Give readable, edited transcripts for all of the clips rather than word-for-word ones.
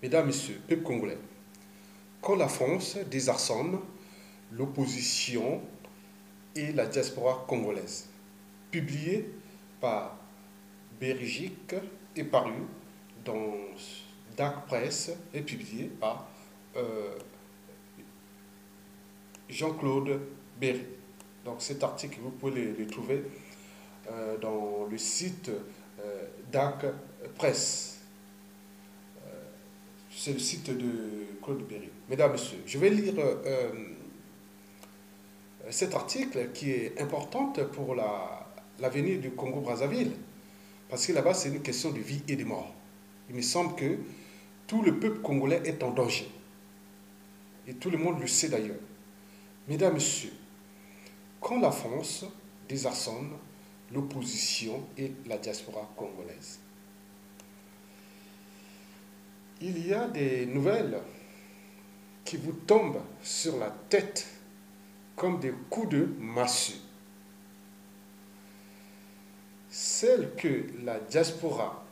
Mesdames, Messieurs, peuple congolais, quand la France désarçonne l'opposition et la diaspora congolaise, publié par Belgique et paru dans Dark Press et publié par euh, Jean-Claude Berry. Donc cet article, vous pouvez le trouver dans le site Dark Press. C'est le site de Claude Berry. Mesdames, Messieurs, je vais lire cet article qui est important pour l'avenir du Congo-Brazzaville. Parce que là-bas, c'est une question de vie et de mort. Il me semble que tout le peuple congolais est en danger. Et tout le monde le sait d'ailleurs. Mesdames, Messieurs, quand la France désarçonne l'opposition et la diaspora congolaise, il y a des nouvelles qui vous tombent sur la tête comme des coups de massue. Celles que la diaspora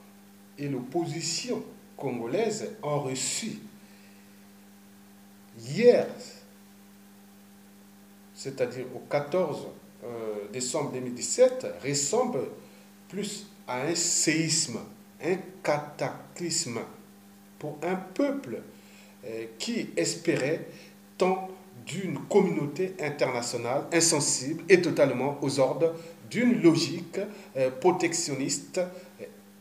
et l'opposition congolaise ont reçues hier, c'est-à-dire au 14 décembre 2017, ressemblent plus à un séisme, un cataclysme pour un peuple qui espérait tant d'une communauté internationale insensible et totalement aux ordres d'une logique protectionniste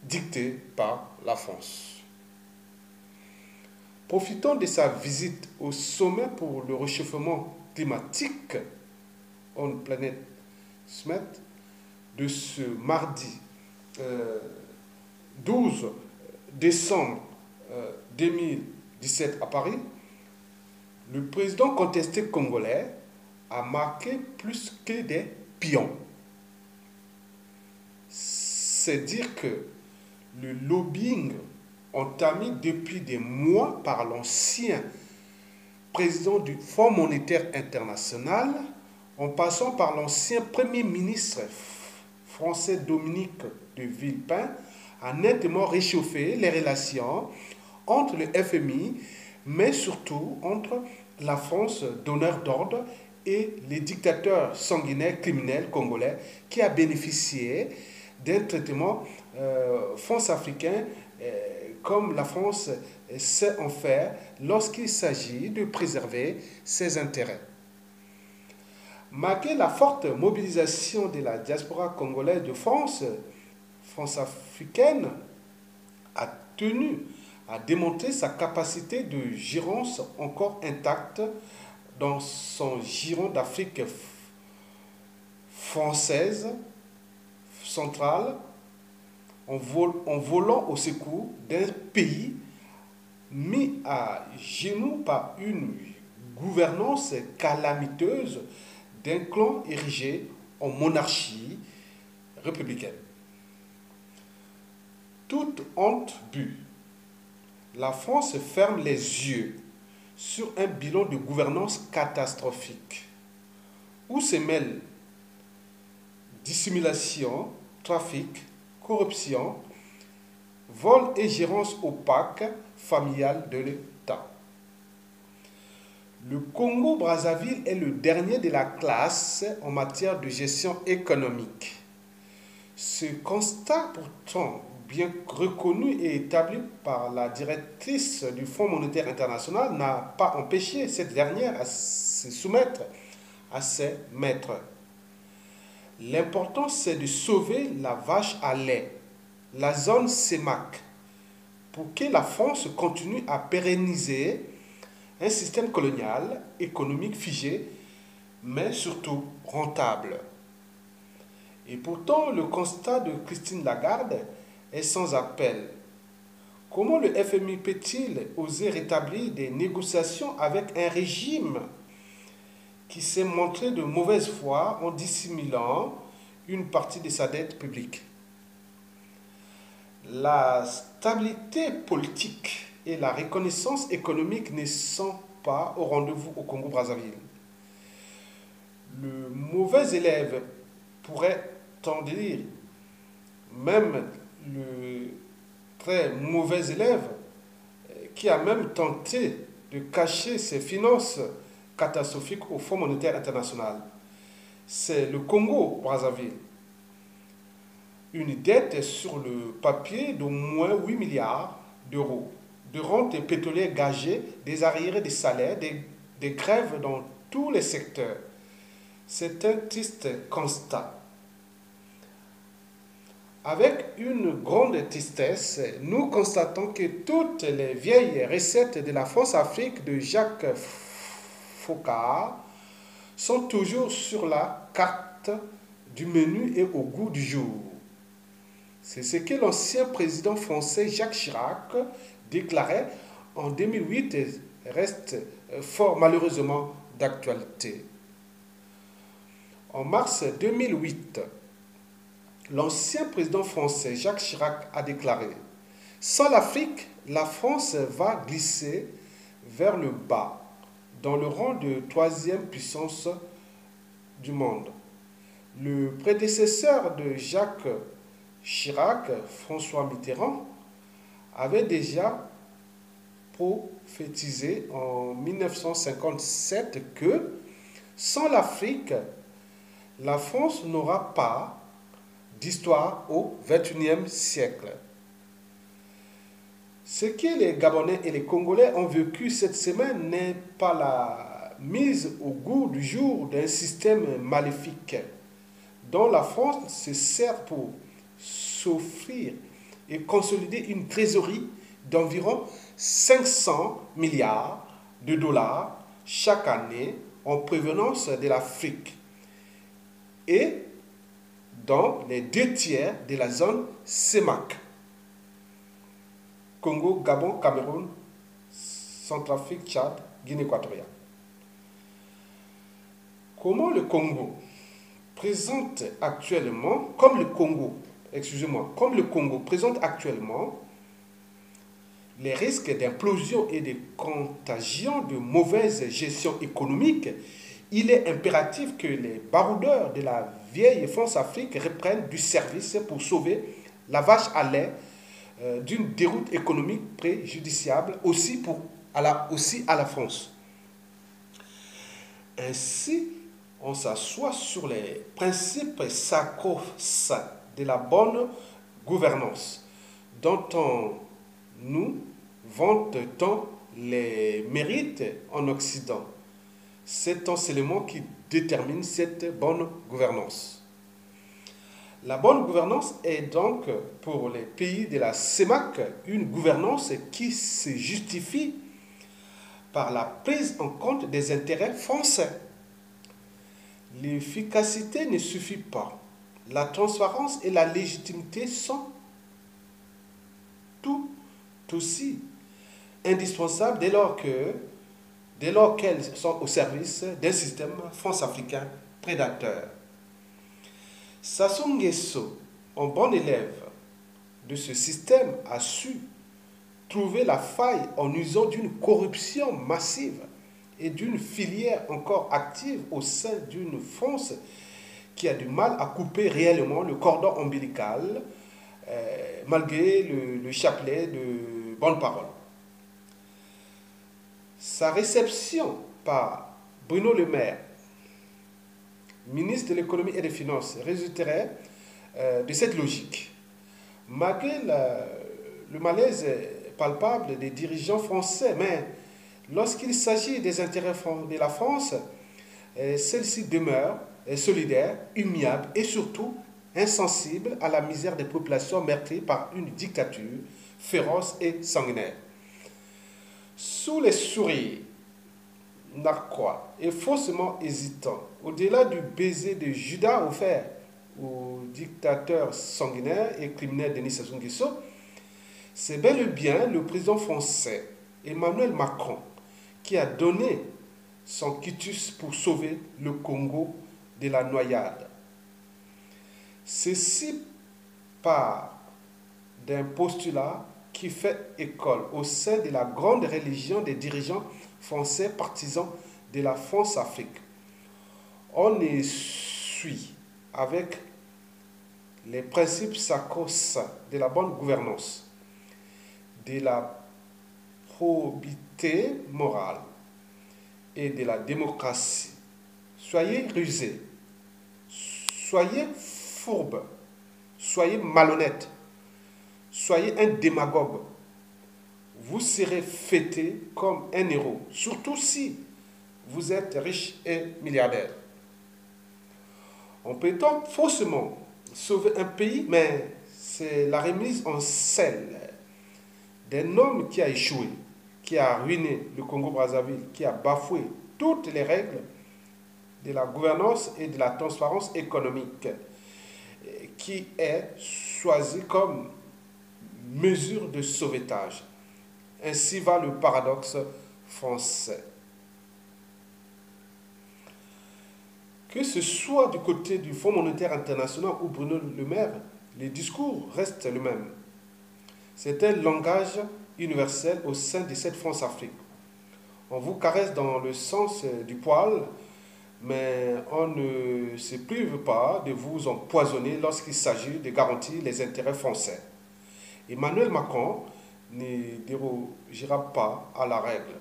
dictée par la France. Profitant de sa visite au sommet pour le réchauffement climatique On Planet Summit de ce mardi 12 décembre 2017 à Paris, le président contesté congolais a marqué plus que des pions. C'est dire que le lobbying entamé depuis des mois par l'ancien président du Fonds monétaire international, en passant par l'ancien premier ministre français Dominique de Villepin, a nettement réchauffé les relations entre le FMI, mais surtout entre la France donneur d'ordre et les dictateurs sanguinaires criminels congolais qui a bénéficié d'un traitement france-africain comme la France sait en faire lorsqu'il s'agit de préserver ses intérêts. Malgré la forte mobilisation de la diaspora congolaise de France, France-africaine a tenu à démontrer sa capacité de gérance encore intacte dans son giron d'Afrique française centrale en volant au secours d'un pays mis à genoux par une gouvernance calamiteuse d'un clan érigé en monarchie républicaine. Toute honte bue, la France ferme les yeux sur un bilan de gouvernance catastrophique où se mêlent dissimulation, trafic, corruption, vol et gérance opaque familiale de l'État. Le Congo-Brazzaville est le dernier de la classe en matière de gestion économique. Ce constat pourtant bien reconnu et établi par la directrice du Fonds monétaire international n'a pas empêché cette dernière à se soumettre à ses maîtres. L'important, c'est de sauver la vache à lait, la zone CEMAC, pour que la France continue à pérenniser un système colonial, économique figé, mais surtout rentable. Et pourtant, le constat de Christine Lagarde est sans appel. Comment le FMI peut-il oser rétablir des négociations avec un régime qui s'est montré de mauvaise foi en dissimulant une partie de sa dette publique? La stabilité politique et la reconnaissance économique ne sont pas au rendez-vous au Congo-Brazzaville. Le mauvais élève pourrait-on dire, même le très mauvais élève qui a même tenté de cacher ses finances catastrophiques au Fonds monétaire international. C'est le Congo-Brazzaville. Une dette sur le papier d'au moins 8 milliards d'euros, de rentes pétrolières gagées, des arriérés de salaires, des grèves dans tous les secteurs. C'est un triste constat. Avec une grande tristesse, nous constatons que toutes les vieilles recettes de la France-Afrique de Jacques Foccart sont toujours sur la carte du menu et au goût du jour. C'est ce que l'ancien président français Jacques Chirac déclarait en 2008 et reste fort malheureusement d'actualité. En mars 2008, l'ancien président français Jacques Chirac a déclaré « Sans l'Afrique, la France va glisser vers le bas dans le rang de troisième puissance du monde. » Le prédécesseur de Jacques Chirac, François Mitterrand, avait déjà prophétisé en 1957 que sans l'Afrique, la France n'aura pas d'histoire au XXIe siècle. Ce que les Gabonais et les Congolais ont vécu cette semaine n'est pas la mise au goût du jour d'un système maléfique dont la France se sert pour s'offrir et consolider une trésorerie d'environ 500 milliards de dollars chaque année en provenance de l'Afrique et dans les 2/3 de la zone CEMAC. Congo, Gabon, Cameroun, Centrafrique, Tchad, Guinée équatoriale. Comment le Congo présente actuellement, comme le Congo présente actuellement les risques d'implosion et de contagion de mauvaise gestion économique, il est impératif que les baroudeurs de la vieille France-Afrique reprennent du service pour sauver la vache à lait d'une déroute économique préjudiciable aussi à la France. Ainsi, on s'assoit sur les principes sacro-saints de la bonne gouvernance, dont on nous vante-t-on les mérites en Occident. C'est un élément qui détermine cette bonne gouvernance. La bonne gouvernance est donc, pour les pays de la CEMAC, une gouvernance qui se justifie par la prise en compte des intérêts français. L'efficacité ne suffit pas. La transparence et la légitimité sont tout aussi indispensables dès lors qu'elles sont au service d'un système france-africain prédateur. Sassou Nguesso, un bon élève de ce système, a su trouver la faille en usant d'une corruption massive et d'une filière encore active au sein d'une France qui a du mal à couper réellement le cordon ombilical malgré le chapelet de bonnes paroles. Sa réception par Bruno Le Maire, ministre de l'économie et des finances, résulterait de cette logique. Malgré le malaise palpable des dirigeants français, mais lorsqu'il s'agit des intérêts de la France, celle-ci demeure solidaire, humiliable et surtout insensible à la misère des populations meurtries par une dictature féroce et sanguinaire. Sous les sourires narquois et faussement hésitants, au-delà du baiser de Judas offert au dictateur sanguinaire et criminel Denis Sassou Nguesso, c'est bel et bien le président français Emmanuel Macron qui a donné son quitus pour sauver le Congo de la noyade. Ceci part d'un postulat qui fait école au sein de la grande religion des dirigeants français partisans de la France-Afrique. On y suit avec les principes sacro-saints de la bonne gouvernance, de la probité morale et de la démocratie. Soyez rusés, soyez fourbes, soyez malhonnêtes, soyez un démagogue. Vous serez fêté comme un héros, surtout si vous êtes riche et milliardaire. On prétend faussement sauver un pays, mais c'est la remise en selle d'un homme qui a échoué, qui a ruiné le Congo-Brazzaville, qui a bafoué toutes les règles de la gouvernance et de la transparence économique, qui est choisi comme mesure de sauvetage. Ainsi va le paradoxe français. Que ce soit du côté du Fonds monétaire international ou Bruno Le Maire, les discours restent les mêmes. C'est un langage universel au sein de cette France-Afrique. On vous caresse dans le sens du poil, mais on ne se prive pas de vous empoisonner lorsqu'il s'agit de garantir les intérêts français. Emmanuel Macron ne dérogera pas à la règle.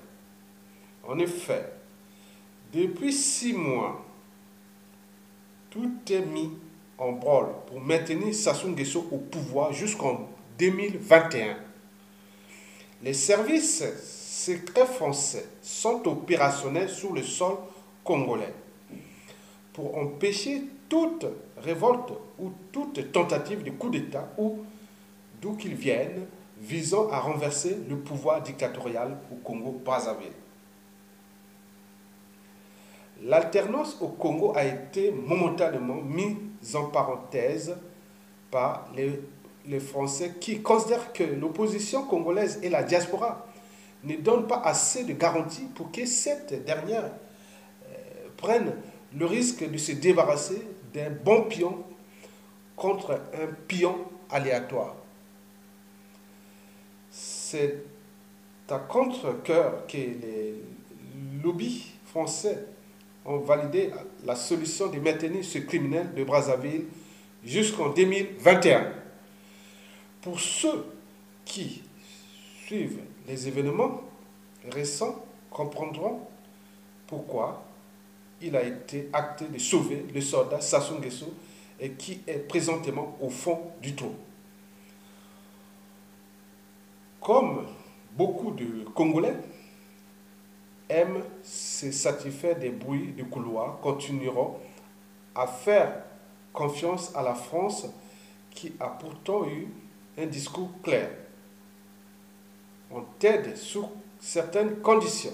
En effet, depuis 6 mois, tout est mis en branle pour maintenir Sassou Nguesso au pouvoir jusqu'en 2021. Les services secrets français sont opérationnels sur le sol congolais pour empêcher toute révolte ou toute tentative de coup d'État ou d'où qu'ils viennent visant à renverser le pouvoir dictatorial au Congo-Brazzaville. L'alternance au Congo a été momentanément mise en parenthèse par les Français qui considèrent que l'opposition congolaise et la diaspora ne donnent pas assez de garanties pour que cette dernière prenne le risque de se débarrasser d'un bon pion contre un pion aléatoire. C'est à contre-cœur que les lobbies français ont validé la solution de maintenir ce criminel de Brazzaville jusqu'en 2021. Pour ceux qui suivent les événements récents comprendront pourquoi il a été acté de sauver le soldat Sassou Nguesso et qui est présentement au fond du trou. Comme beaucoup de Congolais aiment se satisfaire des bruits de couloir, continueront à faire confiance à la France qui a pourtant eu un discours clair. On t'aide sous certaines conditions.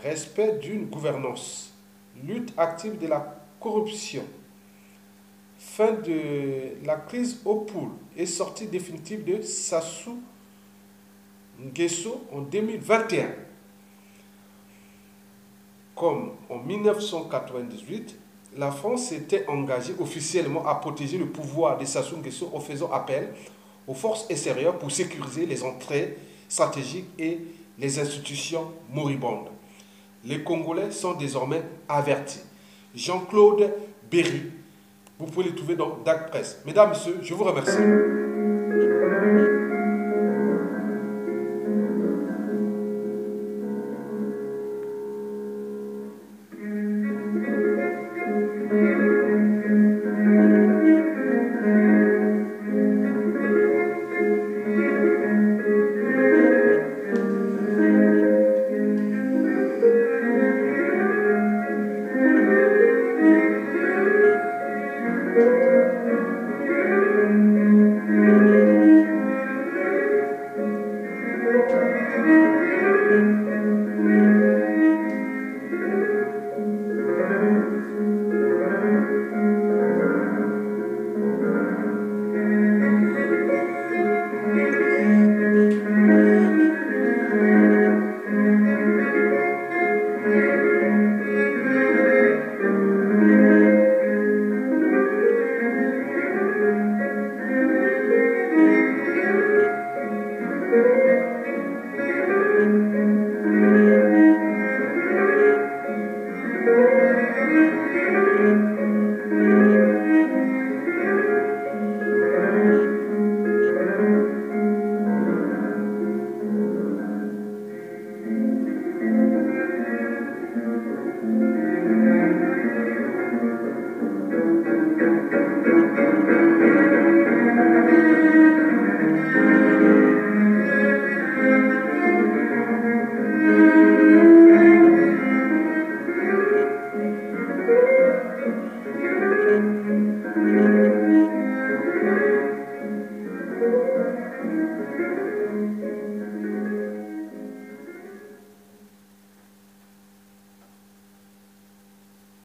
Respect d'une gouvernance, lutte active de la corruption, fin de la crise au pool et sortie définitive de Sassou Nguesso en 2021. Comme en 1998, la France s'était engagée officiellement à protéger le pouvoir de Sassou Nguesso en faisant appel aux forces extérieures pour sécuriser les entrées stratégiques et les institutions moribondes. Les Congolais sont désormais avertis. Jean-Claude Berry, vous pouvez le trouver dans DAC Presse. Mesdames, Messieurs, je vous remercie.